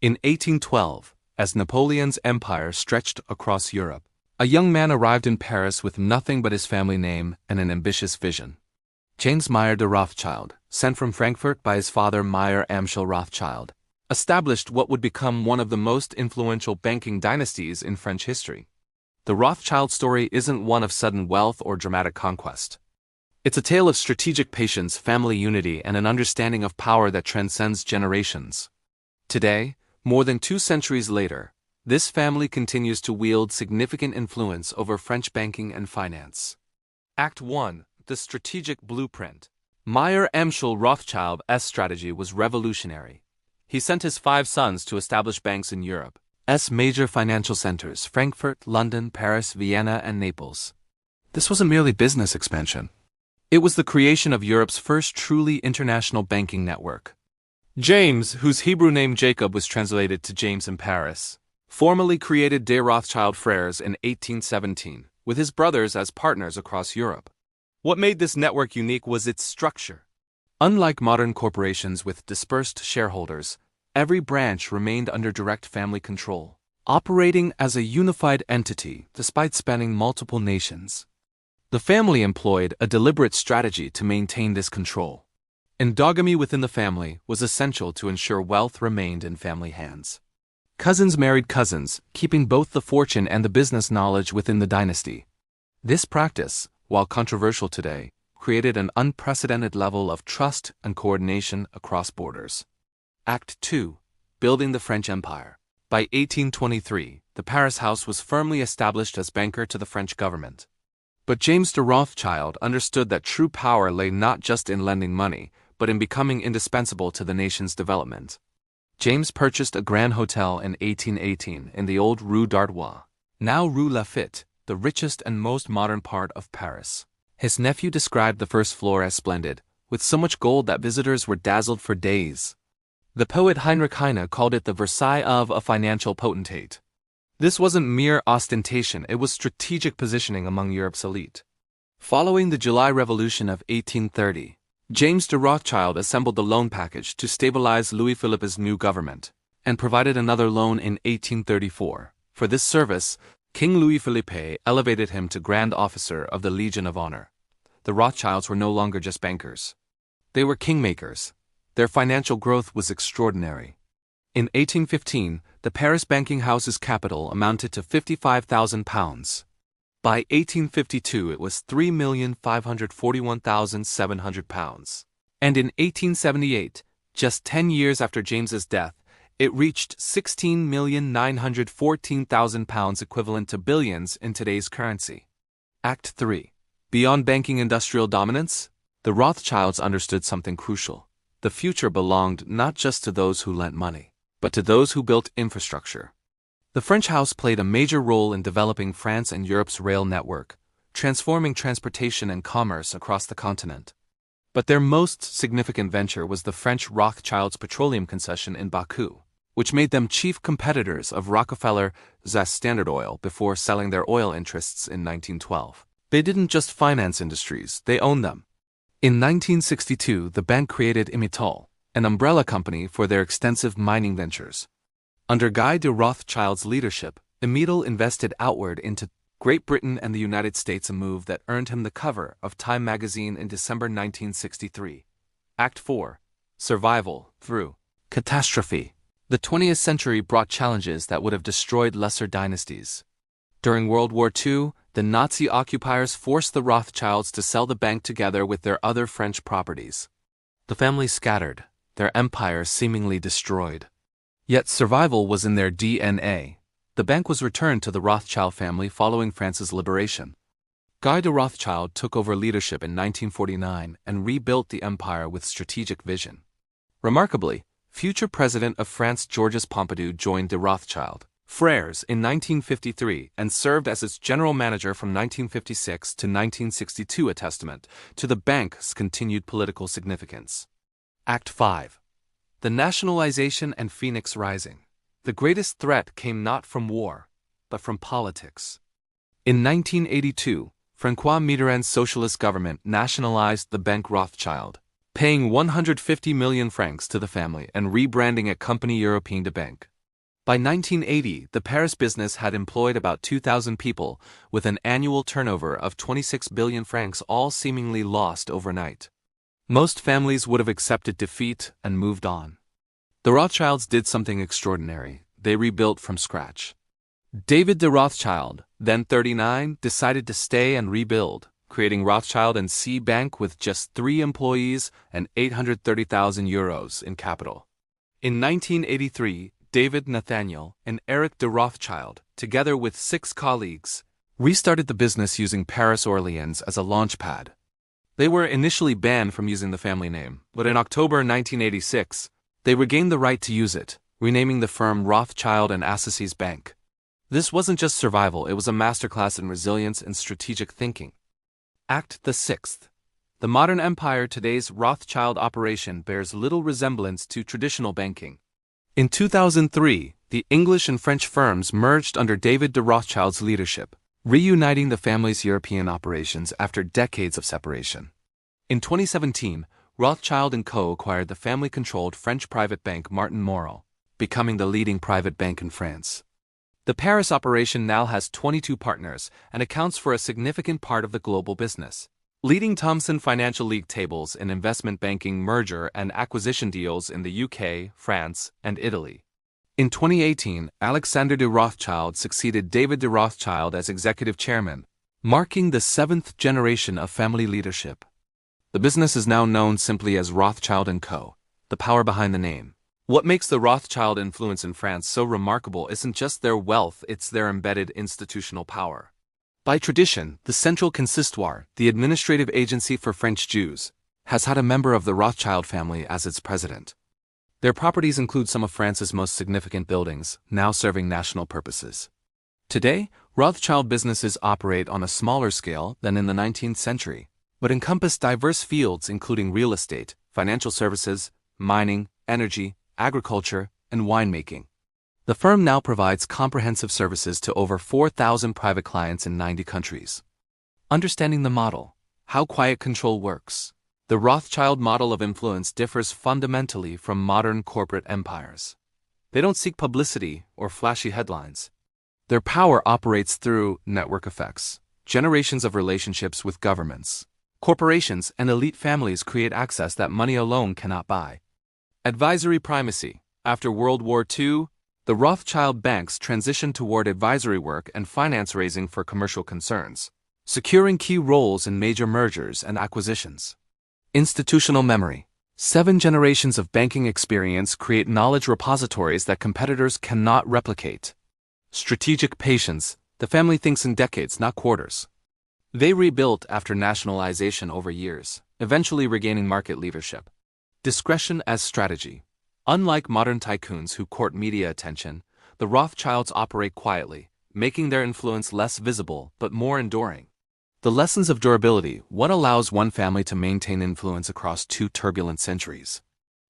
In 1812, as Napoleon's empire stretched across Europe, a young man arrived in Paris with nothing but his family name and an ambitious vision. James Meyer de Rothschild, sent from Frankfurt by his father Meyer Amschel Rothschild, established what would become one of the most influential banking dynasties in French history. The Rothschild story isn't one of sudden wealth or dramatic conquest. It's a tale of strategic patience, family unity, and an understanding of power that transcends generations. Today, more than 2 centuries later, this family continues to wield significant influence over French banking and finance. Act 1. The Strategic Blueprint. Meyer Amschel Rothschild's strategy was revolutionary. He sent his 5 sons to establish banks in Europe's major financial centers: Frankfurt, London, Paris, Vienna, and Naples. This wasn't merely business expansion. It was the creation of Europe's first truly international banking network. James, whose Hebrew name Jacob was translated to James in Paris, formally created de Rothschild Frères in 1817, with his brothers as partners across Europe. What made this network unique was its structure. Unlike modern corporations with dispersed shareholders, every branch remained under direct family control, operating as a unified entity despite spanning multiple nations. The family employed a deliberate strategy to maintain this control. Endogamy within the family was essential to ensure wealth remained in family hands. Cousins married cousins, keeping both the fortune and the business knowledge within the dynasty. This practice, while controversial today, created an unprecedented level of trust and coordination across borders. Act 2. Building the French Empire. By 1823, the Paris house was firmly established as banker to the French government. But James de Rothschild understood that true power lay not just in lending money, but in becoming indispensable to the nation's development. James purchased a grand hotel in 1818 in the old Rue d'Artois, now Rue Laffitte, the richest and most modern part of Paris. His nephew described the first floor as splendid, with so much gold that visitors were dazzled for days. The poet Heinrich Heine called it the Versailles of a financial potentate. This wasn't mere ostentation, it was strategic positioning among Europe's elite. Following the July Revolution of 1830, James de Rothschild assembled the loan package to stabilize Louis Philippe's new government, and provided another loan in 1834. For this service, King Louis Philippe elevated him to Grand Officer of the Legion of Honor. The Rothschilds were no longer just bankers. They were kingmakers. Their financial growth was extraordinary. In 1815, the Paris banking house's capital amounted to £55,000. By 1852 it was £3,541,700. And in 1878, just 10 years after James's death, it reached £16,914,000, equivalent to billions in today's currency. Act 3. Beyond banking industrial dominance, the Rothschilds understood something crucial. The future belonged not just to those who lent money, but to those who built infrastructure. The French house played a major role in developing France and Europe's rail network, transforming transportation and commerce across the continent. But their most significant venture was the French Rothschilds' petroleum concession in Baku, which made them chief competitors of Rockefeller's Standard Oil before selling their oil interests in 1912. They didn't just finance industries, they owned them. In 1962, the bank created Imitol, an umbrella company for their extensive mining ventures. Under Guy de Rothschild's leadership, Imitol invested outward into Great Britain and the United States, a move that earned him the cover of Time magazine in December 1963. Act 4. Survival through catastrophe. The 20th century brought challenges that would have destroyed lesser dynasties. During World War II, the Nazi occupiers forced the Rothschilds to sell the bank together with their other French properties. The family scattered, their empire seemingly destroyed. Yet survival was in their DNA. The bank was returned to the Rothschild family following France's liberation. Guy de Rothschild took over leadership in 1949 and rebuilt the empire with strategic vision. Remarkably, future President of France Georges Pompidou joined de Rothschild Frères in 1953 and served as its general manager from 1956 to 1962, a testament to the bank's continued political significance. Act 5. The nationalization and Phoenix Rising. The greatest threat came not from war, but from politics. In 1982, François Mitterrand's socialist government nationalized the Bank Rothschild, paying 150 million francs to the family and rebranding it Compagnie Européenne de Banque. By 1980, the Paris business had employed about 2,000 people, with an annual turnover of 26 billion francs, all seemingly lost overnight. Most families would have accepted defeat and moved on. The Rothschilds did something extraordinary. They rebuilt from scratch. David de Rothschild, then 39, decided to stay and rebuild, creating Rothschild & C Bank with just 3 employees and 830,000 euros in capital. In 1983, David Nathaniel and Eric de Rothschild, together with 6 colleagues, restarted the business using Paris Orleans as a launchpad. They were initially banned from using the family name, but in October 1986, they regained the right to use it, renaming the firm Rothschild & Associés Bank. This wasn't just survival, it was a masterclass in resilience and strategic thinking. Act the Sixth. The modern empire today's Rothschild operation bears little resemblance to traditional banking. In 2003, the English and French firms merged under David de Rothschild's leadership, reuniting the family's European operations after decades of separation. In 2017, Rothschild & Co. acquired the family-controlled French private bank Martin Moreau, becoming the leading private bank in France. The Paris operation now has 22 partners and accounts for a significant part of the global business, leading Thomson Financial League tables in investment banking merger and acquisition deals in the UK, France, and Italy. In 2018, Alexander de Rothschild succeeded David de Rothschild as executive chairman, marking the 7th generation of family leadership. The business is now known simply as Rothschild & Co., the power behind the name. What makes the Rothschild influence in France so remarkable isn't just their wealth, it's their embedded institutional power. By tradition, the Central Consistoire, the administrative agency for French Jews, has had a member of the Rothschild family as its president. Their properties include some of France's most significant buildings, now serving national purposes. Today, Rothschild businesses operate on a smaller scale than in the 19th century, but encompass diverse fields including real estate, financial services, mining, energy, agriculture, and winemaking. The firm now provides comprehensive services to over 4,000 private clients in 90 countries. Understanding the model, how quiet control works. The Rothschild model of influence differs fundamentally from modern corporate empires. They don't seek publicity or flashy headlines. Their power operates through network effects. Generations of relationships with governments, corporations, and elite families create access that money alone cannot buy. Advisory primacy. After World War II, the Rothschild banks transitioned toward advisory work and finance raising for commercial concerns, securing key roles in major mergers and acquisitions. Institutional memory. 7 generations of banking experience create knowledge repositories that competitors cannot replicate. Strategic patience. The family thinks in decades, not quarters. They rebuilt after nationalization over years, eventually regaining market leadership. Discretion as strategy. Unlike modern tycoons who court media attention, the Rothschilds operate quietly, making their influence less visible but more enduring. The lessons of durability. What allows one family to maintain influence across 2 turbulent centuries?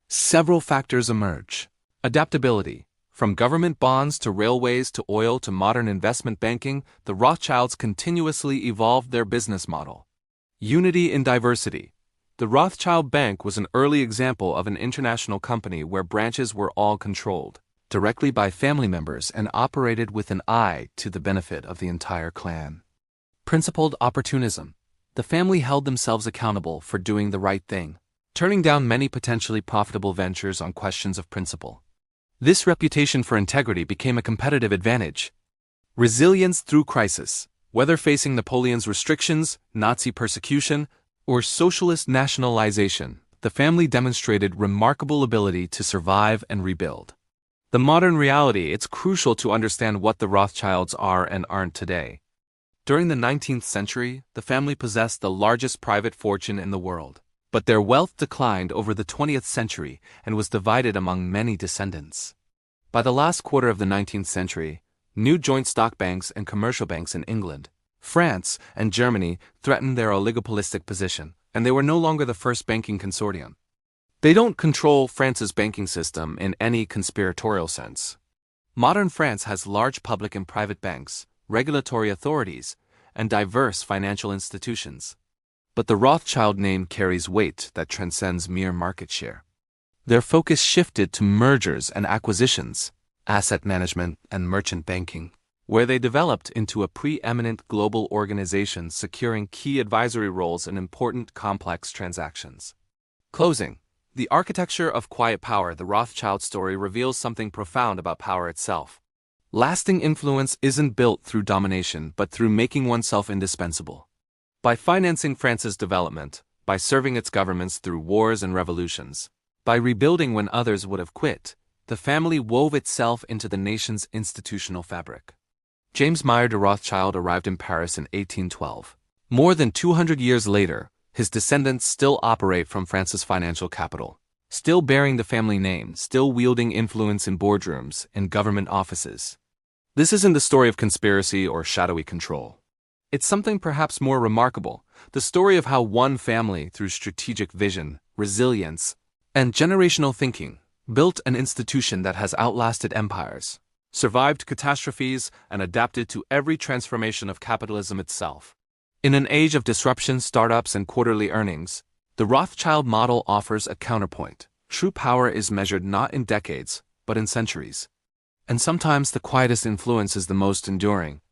Several factors emerge. Adaptability. From government bonds to railways to oil to modern investment banking, the Rothschilds continuously evolved their business model. Unity in diversity. The Rothschild Bank was an early example of an international company where branches were all controlled directly by family members and operated with an eye to the benefit of the entire clan. Principled opportunism. The family held themselves accountable for doing the right thing, turning down many potentially profitable ventures on questions of principle. This reputation for integrity became a competitive advantage. Resilience through crisis. Whether facing Napoleon's restrictions, Nazi persecution, or socialist nationalization, the family demonstrated remarkable ability to survive and rebuild. The modern reality. It's crucial to understand what the Rothschilds are and aren't today. During the 19th century, the family possessed the largest private fortune in the world, but their wealth declined over the 20th century and was divided among many descendants. By the last quarter of the 19th century, new joint stock banks and commercial banks in England, France, and Germany threatened their oligopolistic position, and they were no longer the first banking consortium. They don't control France's banking system in any conspiratorial sense. Modern France has large public and private banks, regulatory authorities, and diverse financial institutions. But the Rothschild name carries weight that transcends mere market share. Their focus shifted to mergers and acquisitions, asset management, and merchant banking, where they developed into a preeminent global organization securing key advisory roles in important complex transactions. Closing. The architecture of quiet power, the Rothschild story reveals something profound about power itself. Lasting influence isn't built through domination but through making oneself indispensable. By financing France's development, by serving its governments through wars and revolutions, by rebuilding when others would have quit, the family wove itself into the nation's institutional fabric. James Meyer de Rothschild arrived in Paris in 1812. More than 200 years later, his descendants still operate from France's financial capital, still bearing the family name, still wielding influence in boardrooms and government offices. This isn't the story of conspiracy or shadowy control. It's something perhaps more remarkable, the story of how one family, through strategic vision, resilience, and generational thinking, built an institution that has outlasted empires, survived catastrophes, and adapted to every transformation of capitalism itself. In an age of disruption, startups, and quarterly earnings, the Rothschild model offers a counterpoint. True power is measured not in decades, but in centuries. And sometimes the quietest influence is the most enduring,